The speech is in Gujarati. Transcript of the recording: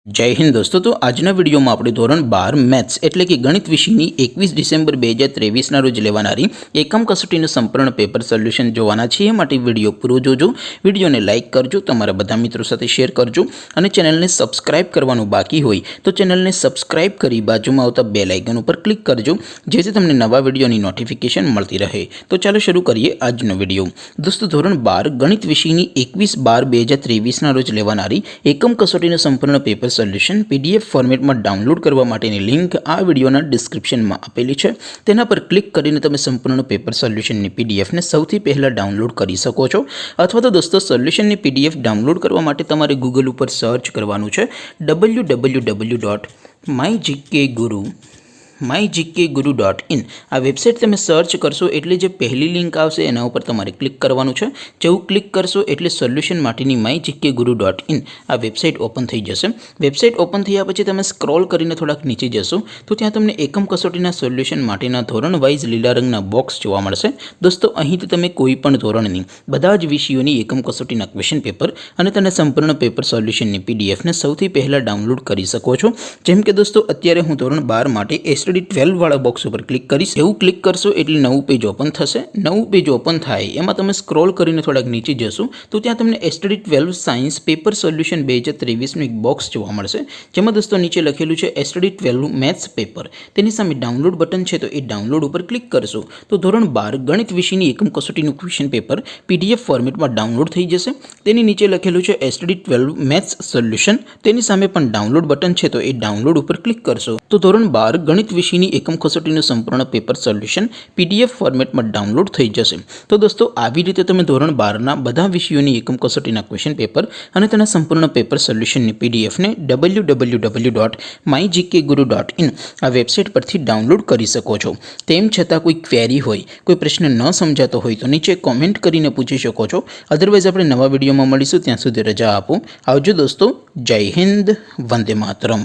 जय हिंद दोस्तों। तो આજના વિડીયોમાં આપણે ધોરણ 12 મેથ્સ એટલે કે ગણિત વિષયની 21 ડિસેમ્બર 2023ના રોજ લેવાનારી એકમ કસોટીનું સંપૂર્ણ પેપર સોલ્યુશન જોવાના છીએ। માટે વિડીયો પૂરો જોજો, વિડીયોને લાઇક કરજો, તમારા બધા મિત્રો સાથે શેર કરજો અને ચેનલને સબસ્ક્રાઇબ કરવાનું બાકી હોય તો ચેનલને સબસ્ક્રાઇબ કરી બાજુમાં આવતા બેલ આઇકન ઉપર ક્લિક કરજો, જેથી તમને નવા વિડીયોની નોટિફિકેશન મળતી રહે। તો ચાલો શરૂ કરીએ આજનો વિડીયો। દોસ્તો, ધોરણ 12 ગણિત વિષયની 21/12/2023ના રોજ લેવાનારી એકમ કસોટીનું સંપૂર્ણ પેપર સોલ્યુશન PDF ફોર્મેટમાં ડાઉનલોડ કરવા માટેની લિંક આ વિડીયોના ડિસ્ક્રિપ્શનમાં આપેલી છે। તેના પર ક્લિક કરીને તમે સંપૂર્ણ પેપર સોલ્યુશનની PDFને સૌથી પહેલાં ડાઉનલોડ કરી શકો છો। અથવા તો દોસ્તો, સોલ્યુશનની PDF ડાઉનલોડ કરવા માટે તમારે ગૂગલ ઉપર સર્ચ કરવાનું છે www.mygkguru.in। આ વેબસાઇટ તમે સર્ચ કરશો એટલે જે પહેલી લિંક આવશે એના ઉપર તમારે ક્લિક કરવાનું છે। જેવું ક્લિક કરશો એટલે સોલ્યુશન માટેની mygkguru.in આ વેબસાઇટ ઓપન થઈ જશે। વેબસાઇટ ઓપન થયા પછી તમે સ્ક્રોલ કરીને થોડાક નીચે જશો તો ત્યાં તમને એકમ કસોટીના સોલ્યુશન માટેના ધોરણ વાઇઝ લીલા રંગના બોક્સ જોવા મળશે। દોસ્તો, અહીંથી તમે કોઈ પણ ધોરણની બધા જ વિષયોની એકમ કસોટીના ક્વેશ્ચન પેપર અને તેના સંપૂર્ણ પેપર સોલ્યુશનની PDFને સૌથી પહેલાં ડાઉનલોડ કરી શકો છો। જેમ કે દોસ્તો, અત્યારે હું ધોરણ 12 માટે STD 12 વાળા બોક્સ ઉપર ક્લિક કરીશ। એવું ક્લિક કરશો એટલે નવું પેજ ઓપન થશે। નવું પેજ ઓપન થાય એમાં તમે સ્ક્રોલ કરીને થોડાક નીચે જશો તો ત્યાં તમને STD 12 સાયન્સ પેપર સોલ્યુશન 2023નું એક બોક્સ જોવા મળશે, જેમાં દોસ્તો નીચે લખેલું છે STD 12 મેથ્સ પેપર। તેની સામે ડાઉનલોડ બટન છે, તો એ ડાઉનલોડ ઉપર ક્લિક કરશો તો ધોરણ 12 ગણિત વિષયની એકમ કસોટીનું ક્વેશ્ચન પેપર PDF ફોર્મેટમાં ડાઉનલોડ થઈ જશે। તેની નીચે લખેલું છે STD 12 મેથ્સ સોલ્યુશન, તેની સામે પણ ડાઉનલોડ બટન છે, તો એ ડાઉનલોડ ઉપર ક્લિક કરશો તો ધોરણ 12 ગણિત વિષયની એકમ કસોટીનું સંપૂર્ણ પેપર સોલ્યુશન PDF ફોર્મેટમાં ડાઉનલોડ થઈ જશે। તો દોસ્તો, આવી રીતે તમે ધોરણ 12ના બધા વિષયોની એકમ કસોટીના ક્વેશ્ચન પેપર અને તેના સંપૂર્ણ પેપર સોલ્યુશનની PDFને www.mygkguru.in આ વેબસાઇટ પરથી ડાઉનલોડ કરી શકો છો। તેમ છતાં કોઈ ક્વેરી હોય, કોઈ પ્રશ્ન ન સમજાતો હોય તો નીચે કોમેન્ટ કરીને પૂછી શકો છો। અધરવાઇઝ આપણે નવા વિડીયોમાં મળીશું, ત્યાં સુધી રજા આપો। આવજો દોસ્તો, જય હિન્દ, વંદે માતરમ।